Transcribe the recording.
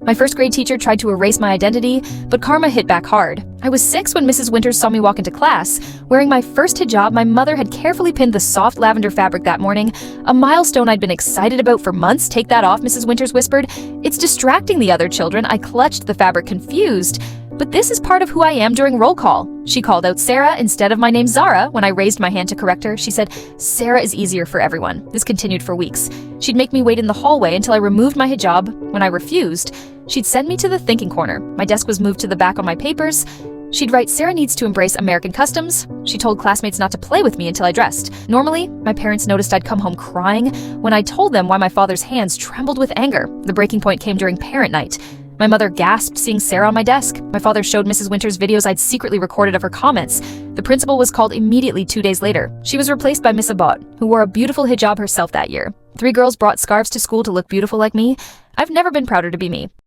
My first grade teacher tried to erase my identity, but karma hit back hard. I was 6 when Mrs. Winters saw me walk into class. Wearing my first hijab, my mother had carefully pinned the soft lavender fabric that morning, a milestone I'd been excited about for months. "Take that off," Mrs. Winters whispered. "It's distracting the other children." I clutched the fabric, confused. "But this is part of who I am during roll call." She called out Sarah instead of my name Zara. When I raised my hand to correct her, she said, "Sarah is easier for everyone." This continued for weeks. She'd make me wait in the hallway until I removed my hijab. When I refused, she'd send me to the thinking corner. My desk was moved to the back on my papers. She'd write, "Sarah needs to embrace American customs." She told classmates not to play with me until I dressed. Normally, my parents noticed I'd come home crying when I told them why my father's hands trembled with anger. The breaking point came during parent night. My mother gasped seeing Sarah on my desk. My father showed Mrs. Winters videos I'd secretly recorded of her comments. The principal was called immediately 2 days later. She was replaced by Miss Abbott, who wore a beautiful hijab herself that year. 3 girls brought scarves to school to look beautiful like me. I've never been prouder to be me.